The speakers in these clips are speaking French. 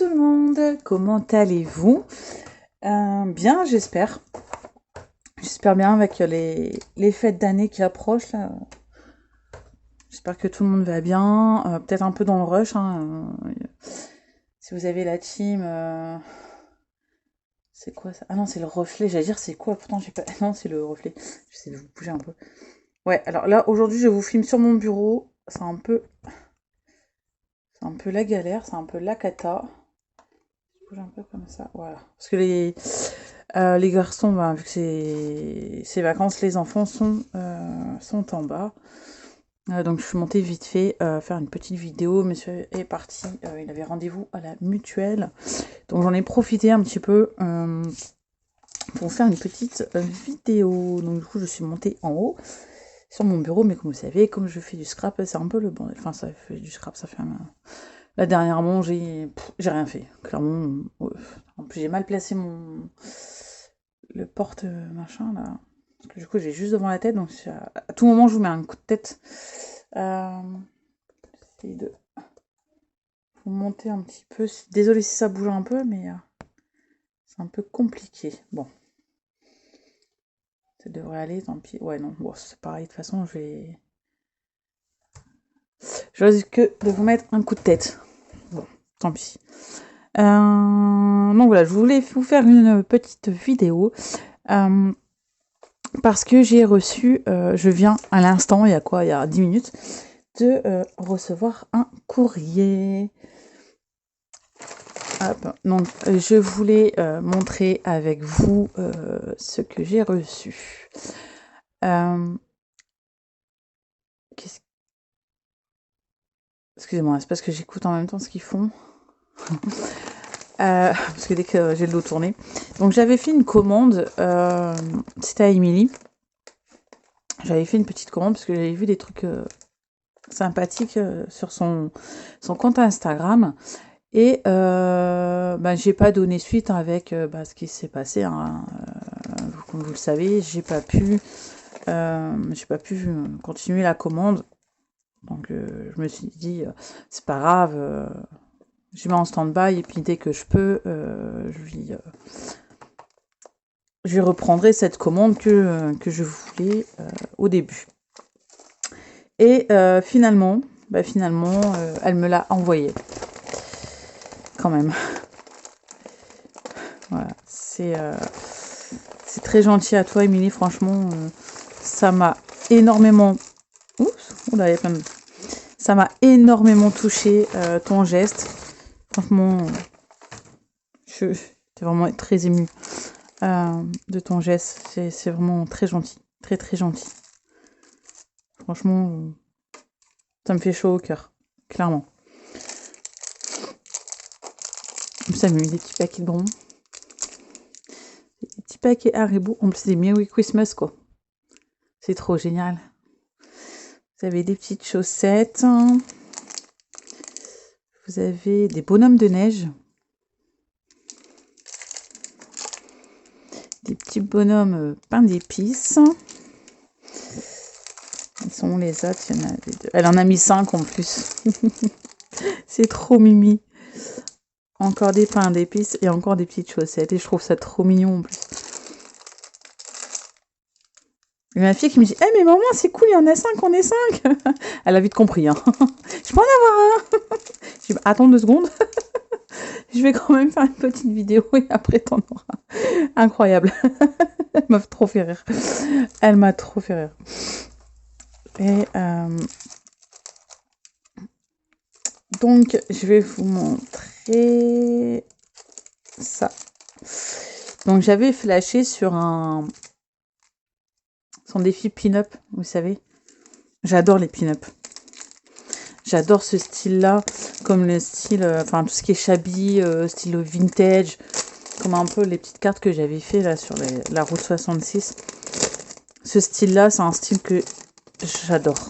tout le monde, comment allez-vous? Bien, j'espère. J'espère bien avec les fêtes d'année qui approchent. Là. J'espère que tout le monde va bien. Peut-être un peu dans le rush. Si vous avez la team... C'est quoi ça? Ah non, c'est le reflet. J'allais dire c'est quoi? Pourtant, j'ai pas... Non, c'est le reflet. J'essaie de vous bouger un peu. Ouais, alors là, aujourd'hui, je vous filme sur mon bureau. C'est un peu la galère. C'est un peu la cata. Je bouge un peu comme ça. Voilà. Parce que les garçons, bah, vu que c'est vacances, les enfants sont en bas. Donc je suis montée vite fait faire une petite vidéo. Monsieur est parti, il avait rendez-vous à la mutuelle. Donc j'en ai profité un petit peu pour faire une petite vidéo. Donc du coup je suis montée en haut sur mon bureau. Mais comme vous savez, comme je fais du scrap, c'est un peu le bordel. Enfin ça fait du scrap, ça fait... Là dernièrement j'ai rien fait. Clairement, en plus j'ai mal placé le porte machin là. Parce que du coup j'ai juste devant la tête, donc à tout moment je vous mets un coup de tête. J'essaie de vous monter un petit peu. Désolée si ça bouge un peu, mais c'est un peu compliqué. Bon. Ça devrait aller, tant pis. Ouais, non, bon, c'est pareil, de toute façon, je risque que de vous mettre un coup de tête. Bon, tant pis. Donc voilà, je voulais vous faire une petite vidéo. Parce que j'ai reçu, je viens à l'instant, il y a 10 minutes, de recevoir un courrier. Hop. Donc, je voulais montrer avec vous ce que j'ai reçu. Excusez-moi, c'est parce que j'écoute en même temps ce qu'ils font. Parce que dès que j'ai le dos tourné. Donc, j'avais fait une commande, c'était à Émilie. J'avais fait une petite commande parce que j'avais vu des trucs sympathiques sur son compte Instagram. Et j'ai pas donné suite avec ce qui s'est passé. Comme vous le savez, j'ai pas pu continuer la commande. Donc je me suis dit, c'est pas grave, je mets en stand-by et puis dès que je peux, je reprendrai cette commande que je voulais au début. Et finalement, elle me l'a envoyée. Quand même. Voilà, c'est très gentil à toi, Émilie. Franchement, ça m'a énormément... Oula, il y a plein de... Ça m'a énormément touché ton geste. Franchement, j'étais vraiment très émue de ton geste. C'est vraiment très gentil. Très, très gentil. Franchement, ça me fait chaud au cœur. Clairement. Ça me met des petits paquets de bonbons. Des petits paquets Haribo. En plus, c'est des Merry Christmas, quoi. C'est trop génial. Vous avez des petites chaussettes. Vous avez des bonhommes de neige. Des petits bonhommes pain d'épices. Ils sont où les autres? Il y en a des deux. Elle en a mis 5 en plus. C'est trop mimi. Encore des pains d'épices et encore des petites chaussettes. Et je trouve ça trop mignon en plus. Et ma fille qui me dit « mais maman, c'est cool, il y en a 5, on est 5 !» Elle a vite compris. Hein. Je peux en avoir un. Je dis « Attends 2 secondes. » Je vais quand même faire une petite vidéo et après t'en auras. Incroyable. Elle m'a trop fait rire. Elle m'a trop fait rire. Et donc, je vais vous montrer ça. Donc, j'avais flashé sur son défi pin-up, vous savez. J'adore les pin-up. J'adore ce style-là, comme le style, tout ce qui est shabby, style vintage, comme un peu les petites cartes que j'avais fait là sur la route 66. Ce style-là, c'est un style que j'adore.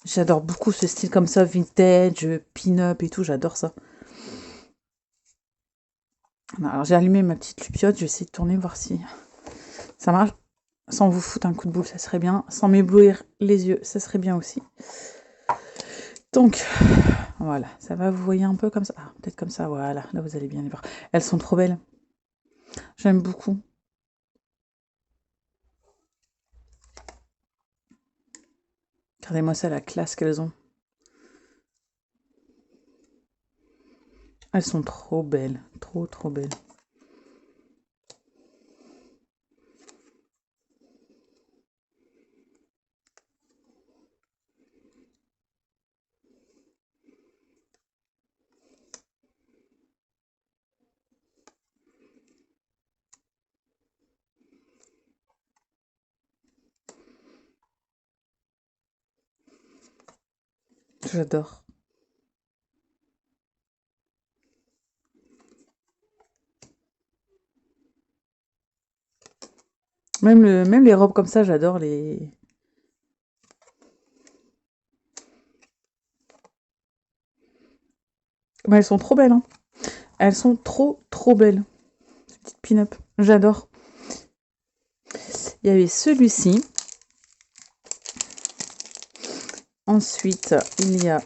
J'adore beaucoup ce style comme ça, vintage, pin-up et tout, j'adore ça. Alors j'ai allumé ma petite lupiote, je vais essayer de tourner, voir si ça marche. Sans vous foutre un coup de boule, ça serait bien. Sans m'éblouir les yeux, ça serait bien aussi. Donc, Voilà, ça va, vous voyez un peu comme ça. Ah, peut-être comme ça, voilà. Là, vous allez bien les voir. Elles sont trop belles. J'aime beaucoup. Regardez-moi ça, la classe qu'elles ont. Elles sont trop belles. Trop, trop belles. J'adore. Même les robes comme ça, j'adore les... Mais elles sont trop belles, hein. Elles sont trop, trop belles. Ces petites pin-up. J'adore. Il y avait celui-ci. Ensuite, il y a...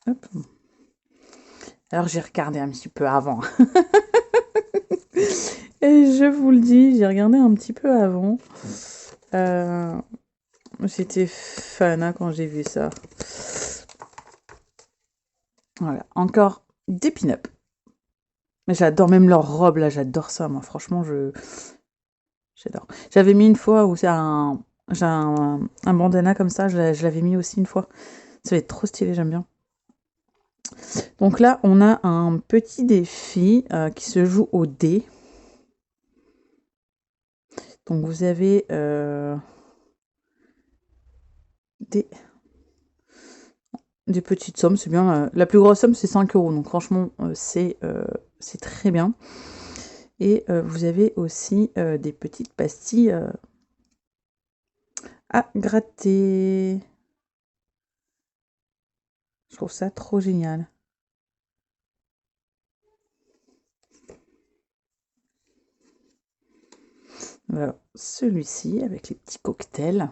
Hop. Alors, j'ai regardé un petit peu avant. Et je vous le dis, j'ai regardé un petit peu avant. J'étais fan hein, quand j'ai vu ça. Voilà, encore des pin-up. Mais j'adore même leur robe, là, j'adore ça, moi. Franchement, j'adore. J'avais mis une fois où j'ai un bandana comme ça, je l'avais mis aussi une fois. Ça va être trop stylé, j'aime bien. Donc là, on a un petit défi qui se joue au dé. Donc vous avez des petites sommes, c'est bien. La plus grosse somme, c'est 5 €. Donc franchement, c'est très bien. Et vous avez aussi des petites pastilles à gratter. Je trouve ça trop génial. Voilà, celui-ci avec les petits cocktails.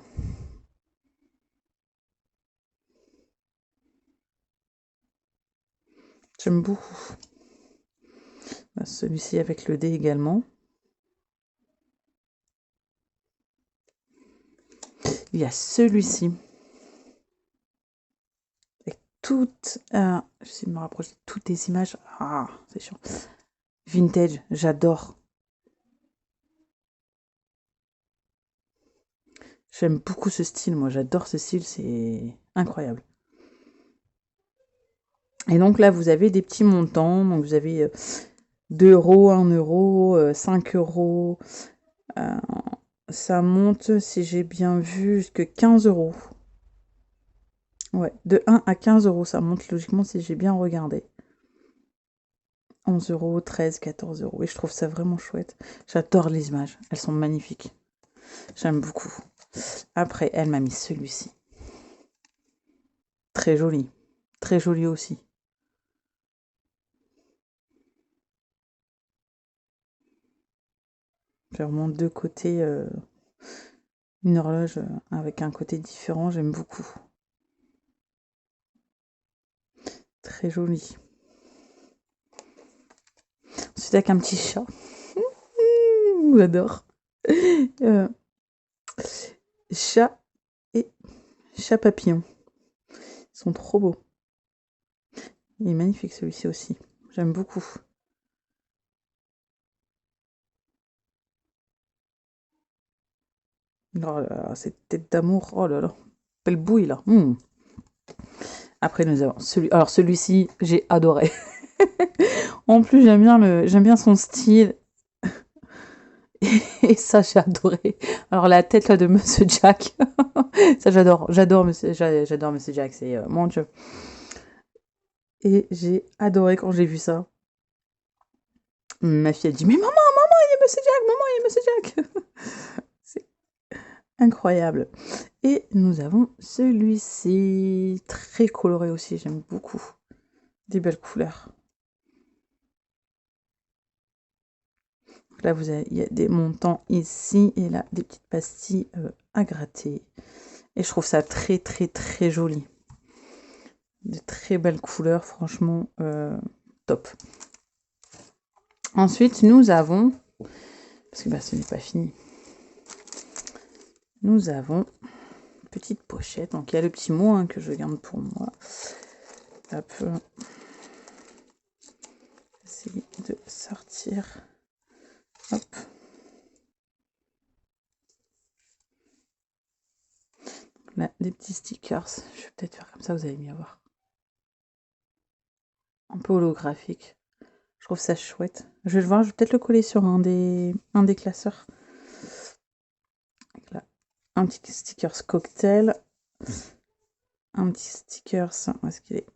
J'aime beaucoup. Celui-ci avec le dé également. Il y a celui-ci. Avec toutes... j'essaie de me rapprocher de toutes les images. Ah, c'est chiant. Vintage, j'adore. J'aime beaucoup ce style, moi. J'adore ce style, c'est incroyable. Et donc là, vous avez des petits montants. Donc vous avez 2 €, 1 €, 5 €. Ça monte, si j'ai bien vu, jusqu'à 15 €. Ouais, de 1 à 15 € ça monte logiquement si j'ai bien regardé. 11 €, 13, 14 €. Et je trouve ça vraiment chouette. J'adore les images, elles sont magnifiques. J'aime beaucoup. Après, elle m'a mis celui-ci. Très joli. Très joli aussi. J'ai vraiment deux côtés. Une horloge avec un côté différent, j'aime beaucoup. Très joli. Ensuite avec un petit chat. J'adore. Chat et chat papillon. Ils sont trop beaux. Il est magnifique celui-ci aussi. J'aime beaucoup. Oh là là, cette tête d'amour. Oh là là. Belle bouille là. Après nous avons celui. Alors celui-ci, j'ai adoré. En plus, j'aime bien son style. Et ça, j'ai adoré. Alors la tête là de Monsieur Jack. Ça, j'adore. J'adore Monsieur Jack. C'est mon Dieu. Et j'ai adoré quand j'ai vu ça. Ma fille a dit mais maman, il y a Monsieur Jack, maman, il y a Monsieur Jack. C'est incroyable. Et nous avons celui-ci, très coloré aussi, j'aime beaucoup. Des belles couleurs. Là, il y a des montants ici et là, des petites pastilles à gratter. Et je trouve ça très, très, très joli. De très belles couleurs, franchement, top. Ensuite, nous avons, parce que ce n'est pas fini, nous avons une petite pochette. Donc, il y a le petit mot que je garde pour moi. Hop. Essayer de sortir. Hop. Là, des petits stickers. Je vais peut-être faire comme ça, vous allez mieux voir. Un peu holographique. Je trouve ça chouette. Je vais le voir, je vais peut-être le coller sur un des classeurs. Là. Un petit stickers cocktail. Un petit stickers. Où est-ce qu'il est?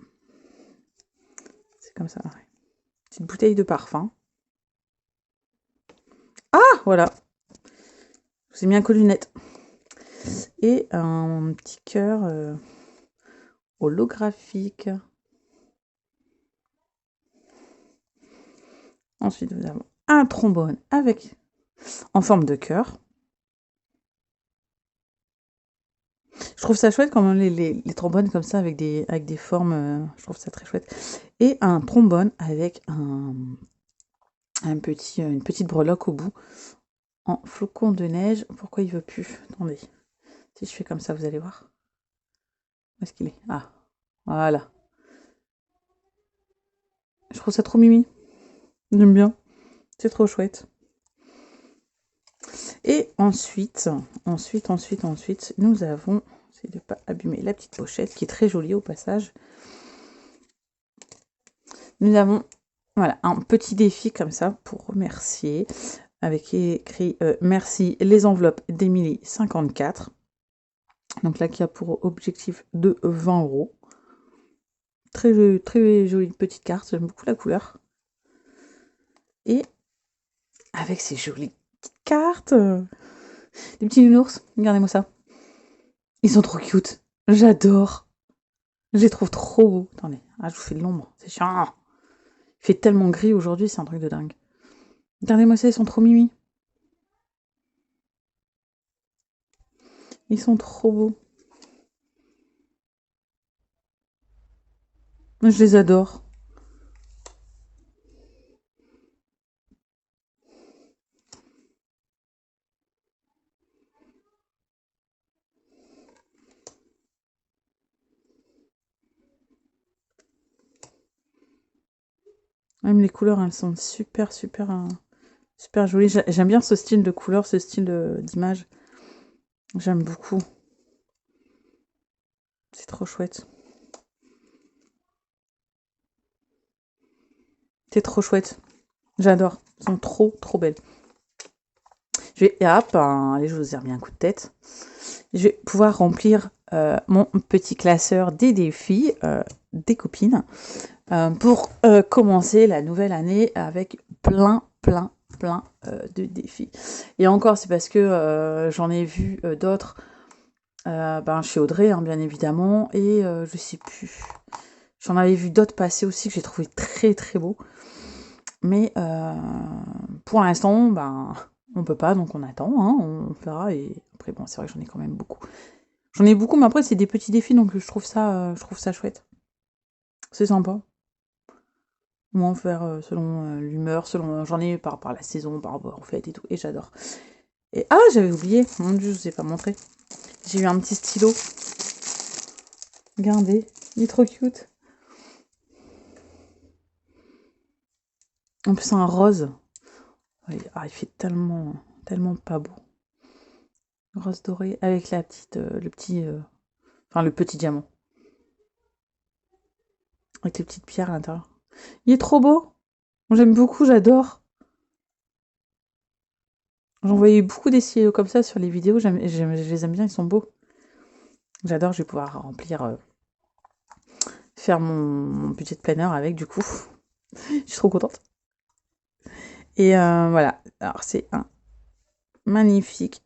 C'est comme ça. Ouais. Petite bouteille de parfum. Ah, voilà. Je vous ai mis un collier net. Et un petit cœur holographique. Ensuite, nous avons un trombone en forme de cœur. Je trouve ça chouette quand même les trombones comme ça avec des formes. Je trouve ça très chouette. Et un trombone avec une petite breloque au bout en flocon de neige. Pourquoi il veut plus? Attendez. Si je fais comme ça, vous allez voir. Où est-ce qu'il est? Ah, voilà. Je trouve ça trop mimi. J'aime bien. C'est trop chouette. Et ensuite, nous avons, j'essaie de ne pas abîmer la petite pochette qui est très jolie au passage. Nous avons voilà, un petit défi comme ça pour remercier, avec écrit merci les enveloppes d'Emilie 54. Donc là, qui a pour objectif de 20 €. Très, très jolie petite carte, j'aime beaucoup la couleur. Et avec ces jolies petites cartes, des petits nounours, regardez-moi ça. Ils sont trop cute, j'adore. Je les trouve trop beaux. Attendez, je vous fais de l'ombre, c'est chiant. Il fait tellement gris aujourd'hui, c'est un truc de dingue. Regardez-moi ça, ils sont trop mimi. Ils sont trop beaux. Je les adore. Même les couleurs, elles sont super, super, super jolies. J'aime bien ce style de couleur, ce style d'image. J'aime beaucoup. C'est trop chouette. C'est trop chouette. J'adore. Elles sont trop, trop belles. Allez, je vous ai remis un coup de tête. Je vais pouvoir remplir mon petit classeur des défis des copines pour commencer la nouvelle année avec plein de défis. Et encore, c'est parce que j'en ai vu d'autres chez Audrey, bien évidemment, et je sais plus. J'en avais vu d'autres passer aussi que j'ai trouvé très très beaux. Mais pour l'instant, on peut pas, donc on attend, on verra. Et après, bon, c'est vrai que j'en ai quand même beaucoup. J'en ai beaucoup, mais après, c'est des petits défis, donc je trouve ça chouette. C'est sympa. Moi, faire selon l'humeur, j'en ai par la saison, par rapport aux fêtes et tout, et j'adore. Et j'avais oublié, mon Dieu, je vous ai pas montré. J'ai eu un petit stylo. Regardez, il est trop cute. En plus, c'est un rose. Il fait tellement pas beau. Rose doré avec le petit diamant. Avec les petites pierres à l'intérieur. Il est trop beau. J'aime beaucoup, j'adore. J'en voyais beaucoup des stylos comme ça sur les vidéos. Je les aime bien, ils sont beaux. J'adore, je vais pouvoir faire mon budget de planner avec, du coup. Je suis trop contente. Et voilà. Alors, c'est un magnifique.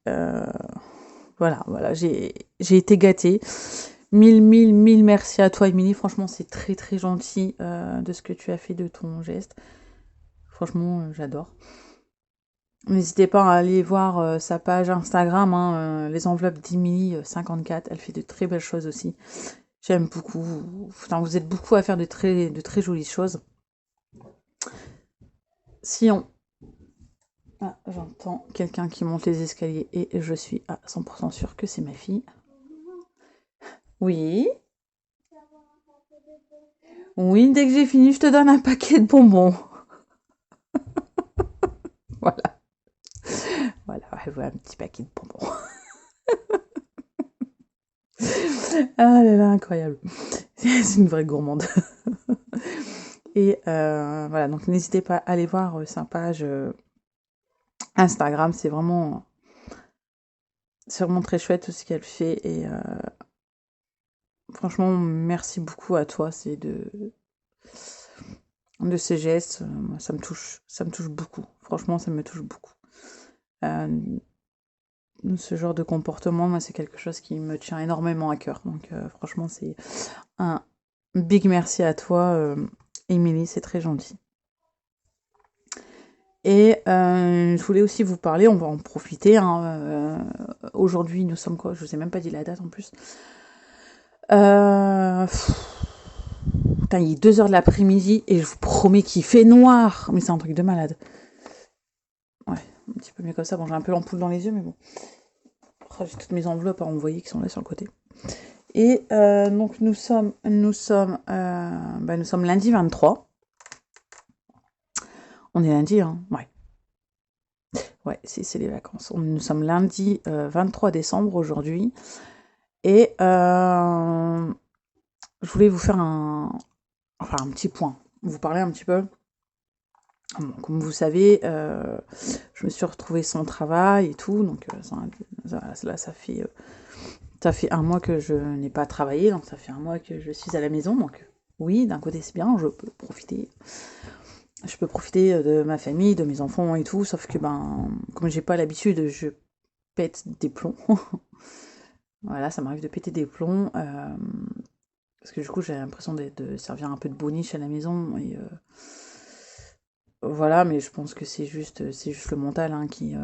Voilà. J'ai été gâtée. Mille merci à toi, Émilie. Franchement, c'est très, très gentil de ce que tu as fait de ton geste. Franchement, j'adore. N'hésitez pas à aller voir sa page Instagram, hein, les enveloppes d'Emily 54. Elle fait de très belles choses aussi. J'aime beaucoup. Enfin, vous êtes beaucoup à faire de très jolies choses. Si on... Ah, j'entends quelqu'un qui monte les escaliers et je suis à 100% sûre que c'est ma fille. Oui. Oui, dès que j'ai fini, je te donne un paquet de bonbons. Voilà. Voilà, elle veut un petit paquet de bonbons. Ah là là, incroyable. C'est une vraie gourmande. Et voilà, donc n'hésitez pas à aller voir sa page Instagram. C'est vraiment très chouette tout ce qu'elle fait. Et franchement, merci beaucoup à toi. C'est de ces gestes, ça me touche beaucoup. Franchement, ça me touche beaucoup. Ce genre de comportement, moi, c'est quelque chose qui me tient énormément à cœur. Donc, franchement, c'est un big merci à toi, Émilie, c'est très gentil. Et je voulais aussi vous parler, on va en profiter. Hein, aujourd'hui, nous sommes quoi? Je vous ai même pas dit la date en plus. Putain, il est 2h de l'après-midi et je vous promets qu'il fait noir. Mais c'est un truc de malade. Ouais, un petit peu mieux comme ça. Bon, j'ai un peu l'ampoule dans les yeux, mais bon. Oh, j'ai toutes mes enveloppes à envoyer qui sont là sur le côté. Et donc nous sommes lundi 23. On est lundi, hein. Ouais. Ouais, c'est les vacances. Nous sommes lundi 23 décembre aujourd'hui. Et je voulais vous faire un petit point. Vous parler un petit peu. Bon, comme vous savez, je me suis retrouvée sans travail et tout. Donc là, ça fait 1 mois que je n'ai pas travaillé. Donc ça fait 1 mois que je suis à la maison. Donc oui, d'un côté c'est bien, je peux profiter de ma famille, de mes enfants et tout, sauf que comme j'ai pas l'habitude, je pète des plombs. Voilà, ça m'arrive de péter des plombs, parce que du coup j'ai l'impression de servir un peu de boniche à la maison, et voilà, mais je pense que c'est juste le mental, hein, qui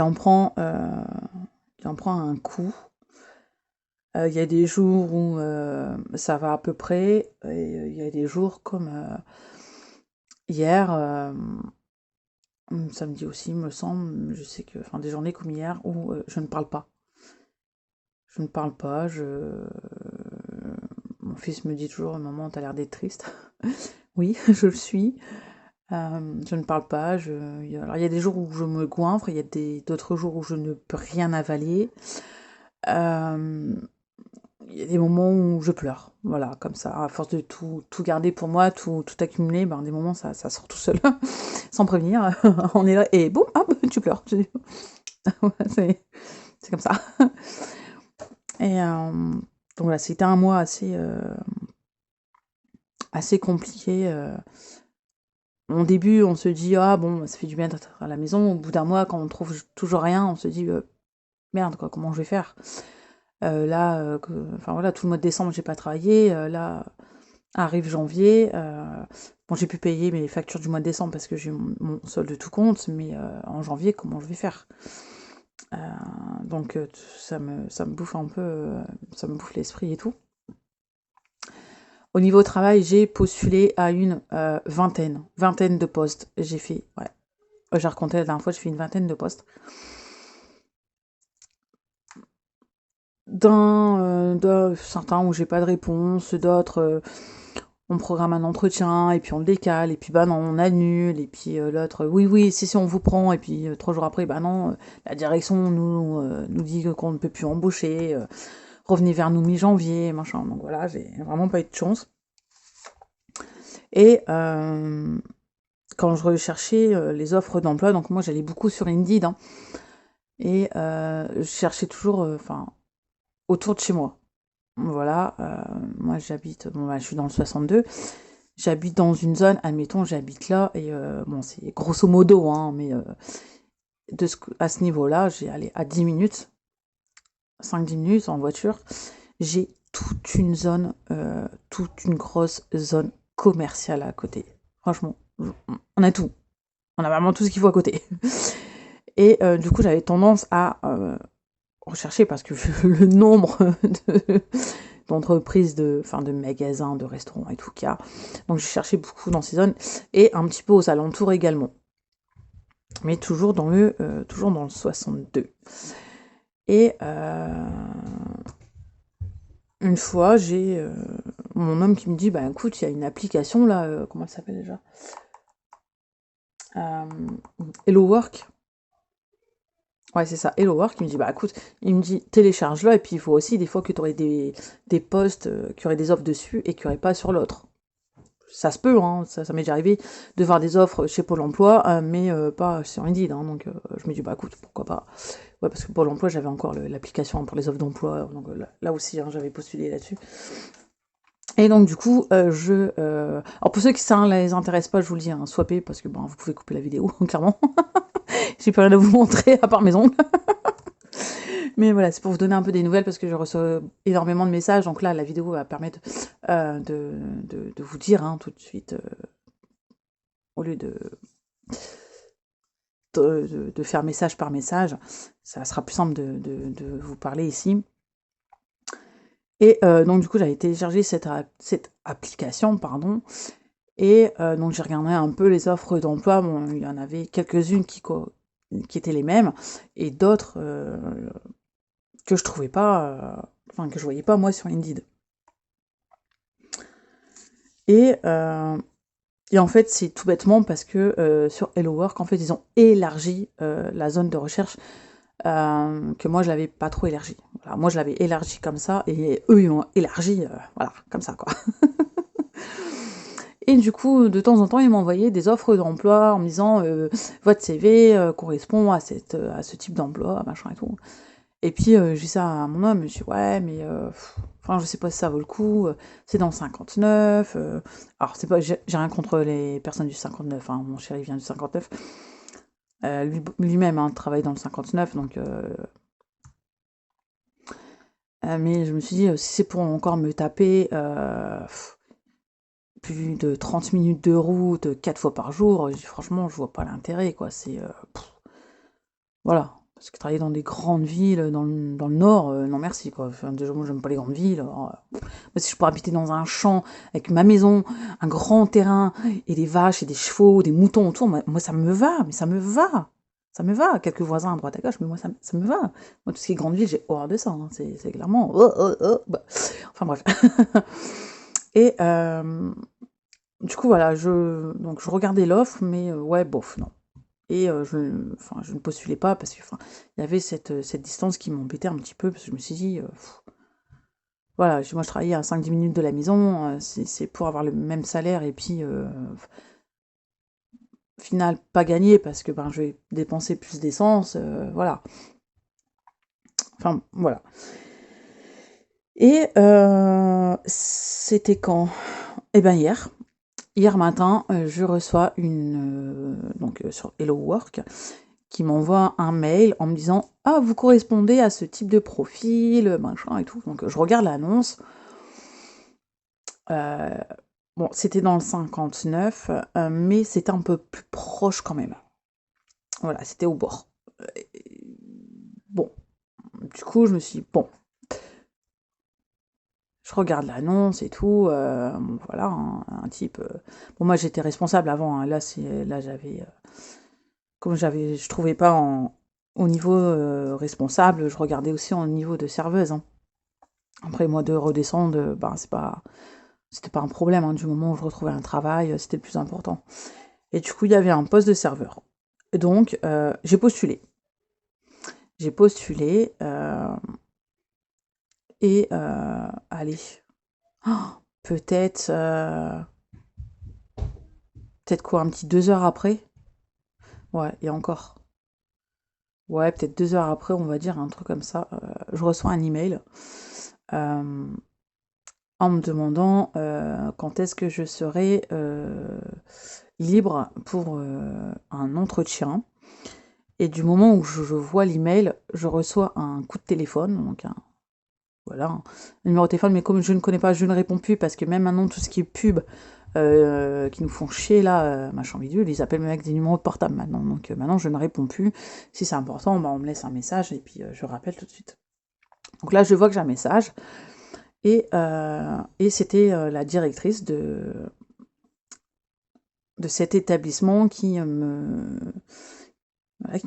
en prend un coup. Il y a des jours où ça va à peu près, et il y a des jours comme hier, samedi aussi, me semble, je sais que, enfin, des journées comme hier où je ne parle pas. Je ne parle pas, mon fils me dit toujours: «Maman, t'as l'air d'être triste». Oui, je le suis. Je ne parle pas, alors il y a des jours où je me goinfre, il y a d'autres jours où je ne peux rien avaler. Il y a des moments où je pleure, voilà, comme ça, à force de tout garder pour moi, tout accumuler, des moments ça sort tout seul, sans prévenir. On est là et boum, hop, tu pleures. C'est comme ça. Et donc voilà, c'était un mois assez compliqué. Au début, on se dit: «Ah bon, ça fait du bien d'être à la maison». Au bout d'un mois, quand on trouve toujours rien, on se dit: «Merde, quoi, comment je vais faire?» Là, enfin voilà, tout le mois de décembre, j'ai pas travaillé. Là, arrive janvier. Bon, j'ai pu payer mes factures du mois de décembre parce que j'ai mon solde de tout compte, mais en janvier, comment je vais faire? Donc ça me bouffe un peu, ça me bouffe l'esprit et tout. Au niveau travail, j'ai postulé à une vingtaine de postes. J'ai fait, ouais, j'ai recompté la dernière fois, j'ai fait une vingtaine de postes. Dans certains où j'ai pas de réponse, d'autres on programme un entretien et puis on le décale, et puis non, on annule, et puis l'autre oui si on vous prend, et puis 3 jours après non, la direction nous dit qu'on ne peut plus embaucher, revenez vers nous mi-janvier, machin. Donc voilà, j'ai vraiment pas eu de chance. Et quand je recherchais les offres d'emploi, donc moi j'allais beaucoup sur Indeed, hein, et je cherchais toujours autour de chez moi. Voilà, moi j'habite, je suis dans le 62, j'habite dans une zone, admettons, j'habite là, et bon, c'est grosso modo, hein, mais à ce niveau-là, j'ai allé à 10 minutes, 5-10 minutes en voiture, j'ai toute une zone, toute une grosse zone commerciale à côté. Franchement, on a tout. On a vraiment tout ce qu'il faut à côté. Et du coup, j'avais tendance à rechercher, parce que le nombre d'entreprises, de magasins, de restaurants et tout qu'il y a. Donc je cherchais beaucoup dans ces zones, et un petit peu aux alentours également. Mais toujours dans le 62. Et une fois, j'ai mon homme qui me dit, bah écoute, il y a une application là, comment elle s'appelle déjà, Hello Work. Ouais, c'est ça, Hello Work. Il me dit, bah écoute, il me dit, télécharge-le, et puis il faut aussi des fois que tu aurais des posts, qui auraient des offres dessus et qui auraient pas sur l'autre. Ça se peut, hein, ça m'est déjà arrivé de voir des offres chez Pôle emploi, mais pas sur Indeed, hein, donc je me dis, bah écoute, pourquoi pas. Ouais, parce que Pôle emploi, j'avais encore l'application pour les offres d'emploi, donc là aussi, hein, j'avais postulé là-dessus. Et donc du coup, alors pour ceux qui ça les intéresse pas, je vous le dis, hein, swappez, parce que bon, vous pouvez couper la vidéo, clairement. J'ai pas rien à vous montrer, à part mes ongles. Mais voilà, c'est pour vous donner un peu des nouvelles, parce que je reçois énormément de messages, donc là, la vidéo va permettre de vous dire, hein, tout de suite, au lieu de faire message par message, ça sera plus simple de vous parler ici. Et donc du coup, j'avais téléchargé cette application, pardon, et donc j'ai regardé un peu les offres d'emploi. Bon, il y en avait quelques-unes qui étaient les mêmes, et d'autres que je trouvais pas, que je voyais pas moi sur Indeed. Et en fait, c'est tout bêtement parce que sur Hello Work, en fait, ils ont élargi la zone de recherche, que moi je l'avais pas trop élargie. Voilà, moi je l'avais élargi comme ça, et eux ils l'ont élargi, voilà, comme ça quoi. Et du coup, de temps en temps, ils m'envoyaient des offres d'emploi en me disant, votre CV correspond à ce type d'emploi, machin et tout. Et puis je dis ça à mon homme, je me dis, ouais, mais je sais pas si ça vaut le coup, c'est dans le 59. Alors c'est pas, j'ai rien contre les personnes du 59, hein, mon chéri vient du 59. Lui-même, hein, travaille dans le 59, donc mais je me suis dit, si c'est pour encore me taper plus de 30 minutes de route 4 fois par jour, franchement, je vois pas l'intérêt, quoi. C'est voilà. Parce que travailler dans des grandes villes, dans le nord, non merci, quoi. Enfin, déjà, moi, j'aime pas les grandes villes. Alors, moi, si je pourrais habiter dans un champ, avec ma maison, un grand terrain, et des vaches, et des chevaux, des moutons autour, moi ça me va, mais ça me va. Ça me va. Quelques voisins à droite à gauche, mais moi, ça me va. Moi, tout ce qui est grande ville, j'ai horreur de ça, hein. C'est clairement... bah. Enfin, bref. Et du coup, voilà, donc je regardais l'offre, mais ouais, bof, non. Et je ne postulais pas, parce que il y avait cette distance qui m'embêtait un petit peu, parce que je me suis dit, voilà, moi je travaillais à 5-10 minutes de la maison, c'est pour avoir le même salaire, et puis au final pas gagner, parce que je vais dépenser plus d'essence, voilà. Enfin, voilà. Et c'était quand? Eh ben hier. Hier matin, je reçois sur Hello Work, qui m'envoie un mail en me disant, ah, vous correspondez à ce type de profil, machin et tout. Donc je regarde l'annonce. Bon, c'était dans le 59, mais c'était un peu plus proche quand même. Voilà, c'était au bord. Bon, du coup, je me suis dit, bon, je regarde l'annonce et tout, voilà, un type... Bon, moi, j'étais responsable avant, hein. Là, j'avais... Comme je trouvais pas au niveau responsable, je regardais aussi au niveau de serveuse, hein. Après, moi, de redescendre, c'était pas un problème, hein. Du moment où je retrouvais un travail, c'était le plus important. Et du coup, il y avait un poste de serveur. Et donc, j'ai postulé. Et allez, peut-être quoi, un petit 2 heures après. Ouais, et encore. Ouais, peut-être 2 heures après, on va dire, un truc comme ça. Je reçois un email en me demandant quand est-ce que je serai libre pour un entretien. Et du moment où je vois l'email, je reçois un coup de téléphone, donc un numéro de téléphone, mais comme je ne connais pas, je ne réponds plus, parce que même maintenant, tout ce qui est pub, qui nous font chier là, machin bidule, ils appellent avec des numéros de portable maintenant. Donc maintenant je ne réponds plus. Si c'est important, on me laisse un message et puis je rappelle tout de suite. Donc là je vois que j'ai un message et c'était la directrice de cet établissement qui me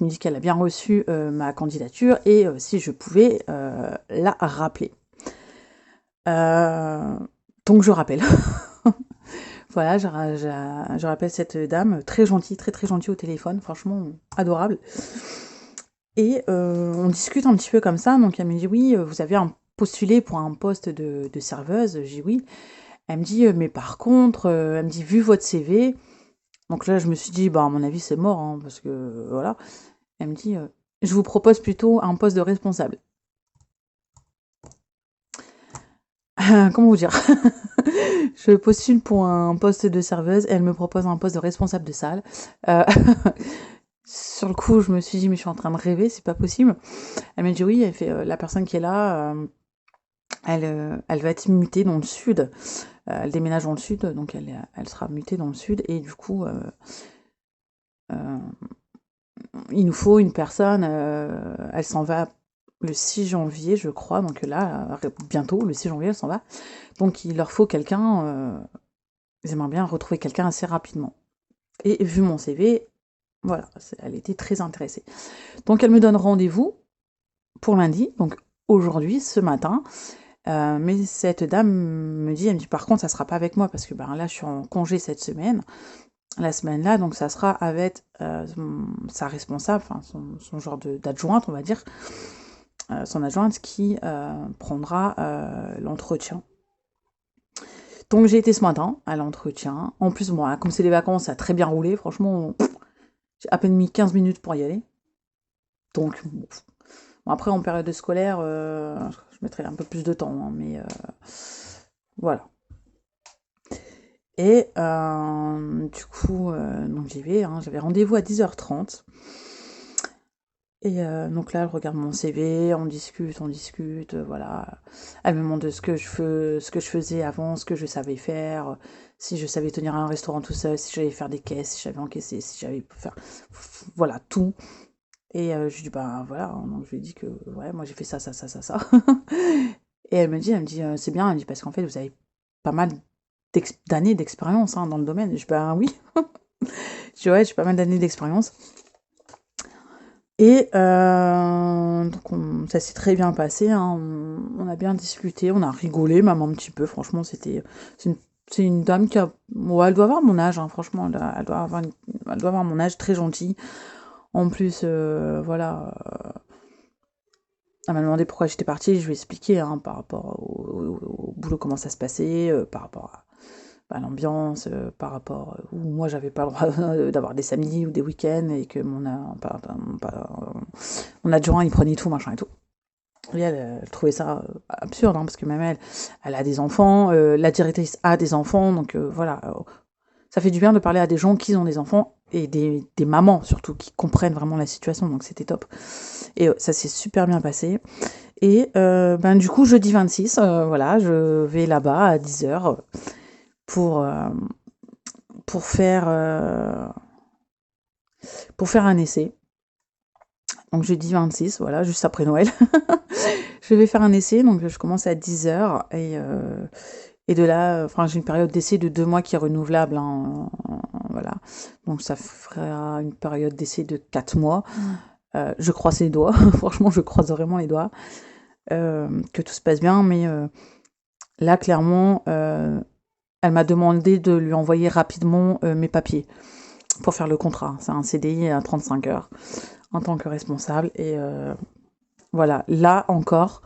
dit qu'elle a bien reçu ma candidature et si je pouvais la rappeler. Donc je rappelle. Voilà, je rappelle cette dame, très gentille, très très gentille au téléphone, franchement adorable. Et on discute un petit peu comme ça, donc elle me dit oui, vous avez postulé pour un poste de serveuse, j'ai dit oui. Elle me dit mais par contre, elle me dit vu votre CV, donc là je me suis dit bah à mon avis c'est mort, hein, parce que voilà. Elle me dit je vous propose plutôt un poste de responsable. Comment vous dire? Je postule pour un poste de serveuse, elle me propose un poste de responsable de salle. Sur le coup, je me suis dit, mais je suis en train de rêver, c'est pas possible. Elle m'a dit oui, elle fait la personne qui est là, elle va être mutée dans le sud. Elle déménage dans le sud, donc elle sera mutée dans le sud, et du coup, il nous faut une personne, elle s'en va le 6 janvier, je crois, donc là, bientôt, le 6 janvier, elle s'en va. Donc il leur faut quelqu'un, ils aimeraient bien retrouver quelqu'un assez rapidement. Et vu mon CV, voilà, elle était très intéressée. Donc elle me donne rendez-vous pour lundi, donc aujourd'hui, ce matin. Mais cette dame me dit, elle me dit par contre, ça sera pas avec moi parce que là, je suis en congé cette semaine. La semaine-là, donc ça sera avec sa responsable, enfin son genre d'adjointe, on va dire, son adjointe qui prendra l'entretien. Donc j'ai été ce matin à l'entretien. En plus, moi, comme c'est les vacances, ça a très bien roulé. Franchement, j'ai à peine mis 15 minutes pour y aller. Donc, bon, après, en période scolaire, je mettrai un peu plus de temps, hein, mais voilà. Et du coup, donc j'y vais, hein, j'avais rendez-vous à 10h30. Et donc là, elle regarde mon CV, on discute, voilà. Elle me demande ce que je faisais avant, ce que je savais faire, si je savais tenir un restaurant tout seul, si j'allais faire des caisses, si j'avais encaissé, si j'avais faire, voilà, tout. Et je lui dis, voilà, hein, donc je lui dis que, ouais, moi j'ai fait ça. Et elle me dit, c'est bien, elle me dit, parce qu'en fait, vous avez pas mal d'années d'expérience hein, dans le domaine. Je dis, oui. Je dis, ouais, j'ai pas mal d'années d'expérience. Et donc ça s'est très bien passé, hein, on a bien discuté, on a rigolé même un petit peu, franchement c'est une dame qui a, elle doit avoir mon âge, hein, franchement, elle doit avoir mon âge, très gentille. En plus, voilà, elle m'a demandé pourquoi j'étais partie, je lui ai expliqué hein, par rapport au boulot, comment ça se passait, par rapport à l'ambiance, par rapport où moi j'avais pas le droit d'avoir des samedis ou des week-ends et que mon adjoint il prenait tout, machin et tout. Et elle trouvait ça absurde, hein, parce que même elle a des enfants, la directrice a des enfants, donc voilà. Ça fait du bien de parler à des gens qui ont des enfants et des mamans surtout qui comprennent vraiment la situation, donc c'était top. Et ça s'est super bien passé. Et du coup, jeudi 26, voilà, je vais là-bas à 10h pour faire un essai. Donc jeudi 26, voilà, juste après Noël. Je vais faire un essai, donc je commence à 10h et de là, j'ai une période d'essai de 2 mois qui est renouvelable, hein, voilà. Donc ça fera une période d'essai de 4 mois. Je croise les doigts, franchement je croise vraiment les doigts, que tout se passe bien, mais là clairement, elle m'a demandé de lui envoyer rapidement mes papiers pour faire le contrat. C'est un CDI à 35 heures en tant que responsable. Et voilà, là encore,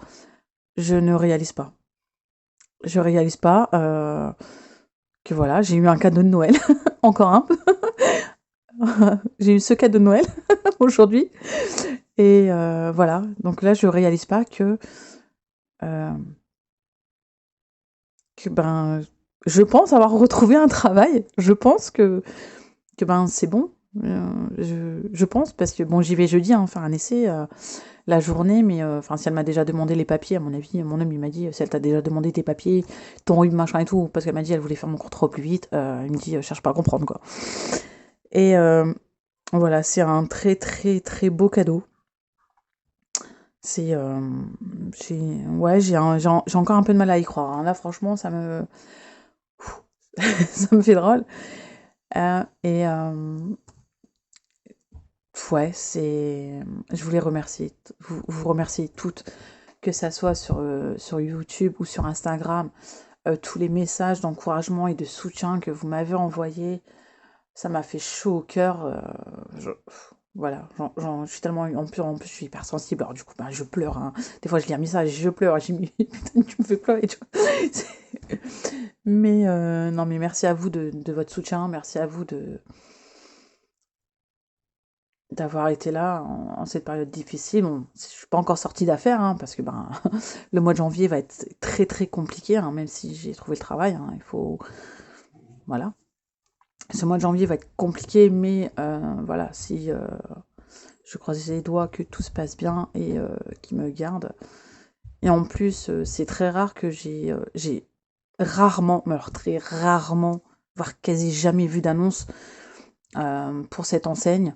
je ne réalise pas. Je réalise pas que voilà, j'ai eu un cadeau de Noël, encore un peu. J'ai eu ce cadeau de Noël aujourd'hui. Et voilà, donc là, je réalise pas que je pense avoir retrouvé un travail. Je pense que c'est bon. Je pense, parce que bon, j'y vais jeudi, hein, faire un essai. la journée, mais enfin, si elle m'a déjà demandé les papiers, à mon avis, mon homme, il m'a dit, si elle t'a déjà demandé tes papiers, ton RIB, machin et tout, parce qu'elle m'a dit, elle voulait faire mon contrat au plus vite, il me dit, cherche pas à comprendre, quoi. Et voilà, c'est un très, très, très beau cadeau. C'est, ouais, j'ai encore un peu de mal à y croire, hein. Là, franchement, ça me fait drôle. Et ouais, je voulais vous remercier toutes, que ça soit sur YouTube ou sur Instagram, tous les messages d'encouragement et de soutien que vous m'avez envoyés, ça m'a fait chaud au cœur. Voilà, je suis tellement, en plus, je suis hyper sensible, alors du coup, ben, je pleure, hein. Des fois, je lis un message, je pleure, j'ai mis, putain, tu me fais pleurer, tu vois. Mais non, mais merci à vous de votre soutien, merci à vous d'avoir été là en cette période difficile. Bon, je suis pas encore sortie d'affaires, hein, parce que ben, le mois de janvier va être très très compliqué, hein, même si j'ai trouvé le travail, hein, il faut... Voilà. Ce mois de janvier va être compliqué, mais voilà, si je croise les doigts que tout se passe bien et qu'il me garde. Et en plus, c'est très rare que j'ai rarement, mais alors très rarement, voire quasi jamais vu d'annonce pour cette enseigne.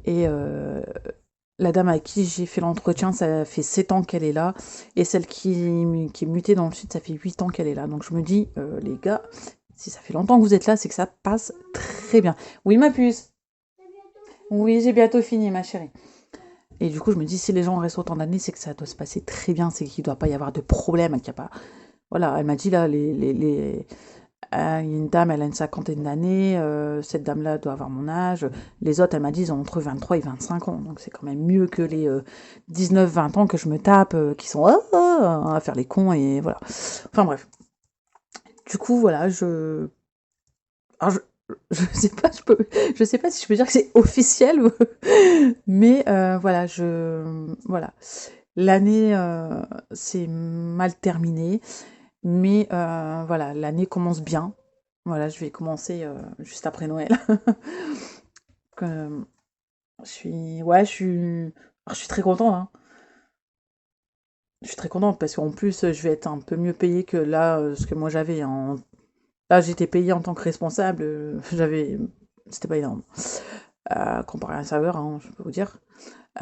Et la dame avec qui j'ai fait l'entretien, ça fait 7 ans qu'elle est là. Et celle qui est mutée dans le sud, ça fait 8 ans qu'elle est là. Donc je me dis, les gars, si ça fait longtemps que vous êtes là, c'est que ça passe très bien. Oui, ma puce. Oui, j'ai bientôt fini, ma chérie. Et du coup, je me dis, si les gens restent autant d'années, c'est que ça doit se passer très bien, c'est qu'il ne doit pas y avoir de problème, qu'il y a pas... Voilà, elle m'a dit, là, il y a une dame, elle a une cinquantaine d'années, cette dame-là doit avoir mon âge. Les autres, elle m'a dit, ils ont entre 23 et 25 ans. Donc c'est quand même mieux que les 19-20 ans que je me tape, qui sont à faire les cons, et voilà. Enfin bref. Du coup, voilà, alors, je sais pas, je sais pas si je peux dire que c'est officiel, mais voilà, voilà. L'année s'est mal terminée, mais voilà, l'année commence bien. Voilà, je vais commencer juste après Noël. Euh, ouais, alors, je suis très contente, hein. Je suis très contente parce qu'en plus, je vais être un peu mieux payée que là, ce que moi j'avais. Là, j'étais payée en tant que responsable. C'était pas énorme. Comparé à un serveur, hein, je peux vous dire.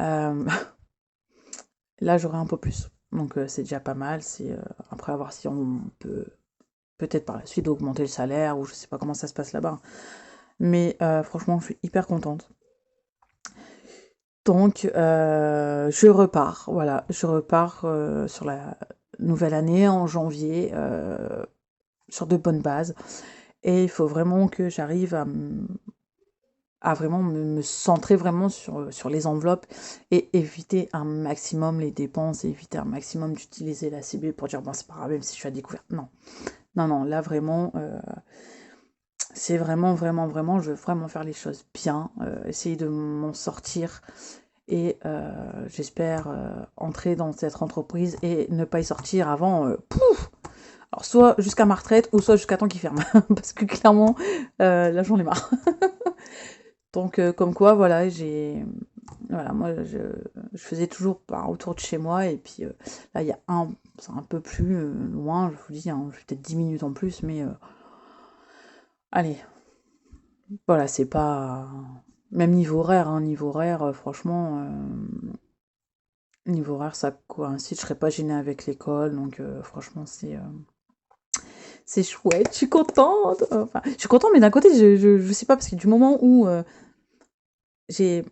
Euh, Là, j'aurai un peu plus. Donc, c'est déjà pas mal. C'est après, à voir si on peut peut-être par la suite augmenter le salaire, ou je sais pas comment ça se passe là-bas. Mais franchement, je suis hyper contente. Donc, je repars. Voilà, je repars sur la nouvelle année en janvier, sur de bonnes bases. Et il faut vraiment que j'arrive à vraiment me centrer vraiment sur les enveloppes et éviter un maximum les dépenses, et éviter un maximum d'utiliser la CB pour dire, bon, c'est pas grave, même si je suis à découvert. Non, non, non, là vraiment, c'est vraiment, vraiment, vraiment, je veux vraiment faire les choses bien, essayer de m'en sortir, et j'espère entrer dans cette entreprise et ne pas y sortir avant, pouf, alors soit jusqu'à ma retraite, ou soit jusqu'à temps qu'il ferme, parce que clairement, là j'en ai marre. Donc, comme quoi, voilà, voilà, moi, je faisais toujours autour de chez moi, et puis là, c'est un peu plus loin, je vous dis, hein, peut-être 10 minutes en plus, mais allez, voilà, c'est pas... Même niveau horaire, hein, niveau horaire, franchement, niveau horaire, ça coïncide, je serais pas gênée avec l'école, donc franchement, c'est chouette, je suis contente. Enfin, je suis contente, mais d'un côté, je sais pas, parce que du moment où j'ai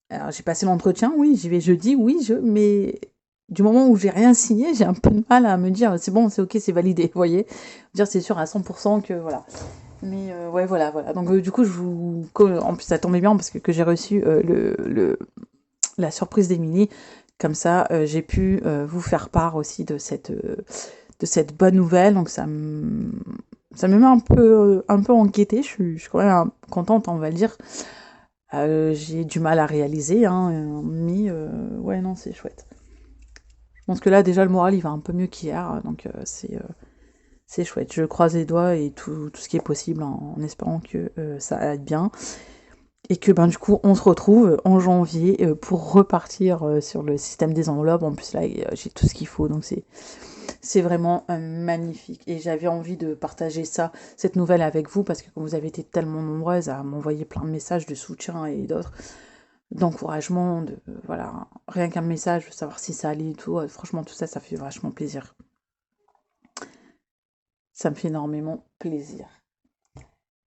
alors, j'ai passé l'entretien, oui, j'y vais jeudi, oui, mais du moment où j'ai rien signé, j'ai un peu de mal à me dire, c'est bon, c'est ok, c'est validé, vous voyez. Dire, c'est sûr à 100% que voilà. Mais ouais, voilà, voilà. Donc, du coup, en plus, ça tombait bien parce que j'ai reçu la surprise d'Émilie. Comme ça, j'ai pu vous faire part aussi de cette bonne nouvelle. Donc, ça me met un peu inquiétée. Je suis quand même contente, on va le dire. J'ai du mal à réaliser, hein, mais ouais, non, c'est chouette. Je pense que là, déjà, le moral, il va un peu mieux qu'hier, donc c'est chouette. Je croise les doigts et tout ce qui est possible, en espérant que ça aille bien. Et que ben du coup on se retrouve en janvier pour repartir sur le système des enveloppes. En plus là j'ai tout ce qu'il faut, donc c'est vraiment magnifique. Et j'avais envie de partager cette nouvelle avec vous, parce que comme vous avez été tellement nombreuses à m'envoyer plein de messages de soutien et d'autres, d'encouragement, voilà, rien qu'un message, de savoir si ça allait et tout, franchement tout ça, ça fait vachement plaisir. Ça me fait énormément plaisir.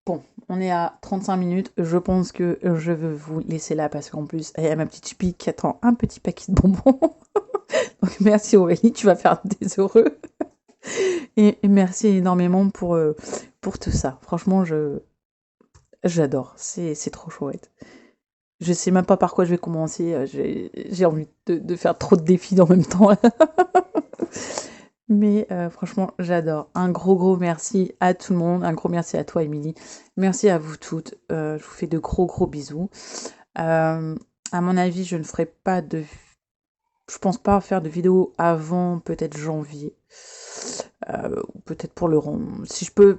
Bon, on est à 35 minutes, je pense que je vais vous laisser là, parce qu'en plus, il y a ma petite chipie qui attend un petit paquet de bonbons. Donc merci Aurélie, tu vas faire des heureux. Et merci énormément pour tout ça. Franchement, j'adore, c'est trop chouette. Je sais même pas par quoi je vais commencer, j'ai envie de faire trop de défis en même temps. Mais franchement, j'adore. Un gros merci à tout le monde. Un gros merci à toi, Émilie. Merci à vous toutes. Je vous fais de gros bisous. À mon avis, je ne ferai pas de... Je pense pas faire de vidéo avant peut-être janvier. Ou peut-être pour le rond. Si je peux,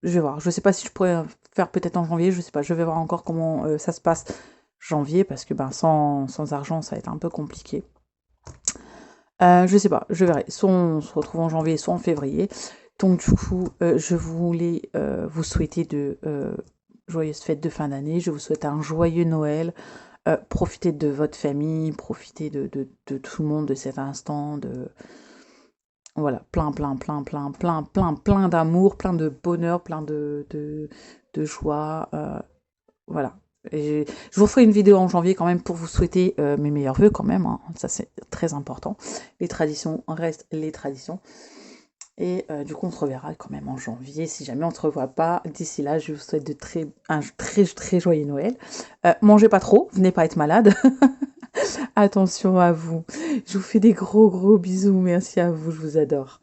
je vais voir. Je sais pas si je pourrais faire peut-être en janvier. Je sais pas. Je vais voir encore comment ça se passe janvier. Parce que sans argent, ça va être un peu compliqué. Je sais pas, je verrai. Soit on se retrouve en janvier, soit en février. Donc du coup, je voulais vous souhaiter de joyeuses fêtes de fin d'année. Je vous souhaite un joyeux Noël. Profitez de votre famille, profitez de tout le monde, de cet instant, voilà, plein d'amour, plein de bonheur, plein de joie. Voilà. Et je vous ferai une vidéo en janvier quand même pour vous souhaiter mes meilleurs vœux quand même, hein. Ça c'est très important. Les traditions restent les traditions. Et du coup on se reverra quand même en janvier, si jamais on ne se revoit pas. D'ici là, je vous souhaite un très joyeux Noël. Mangez pas trop, venez pas être malade. Attention à vous. Je vous fais des gros bisous, merci à vous, je vous adore.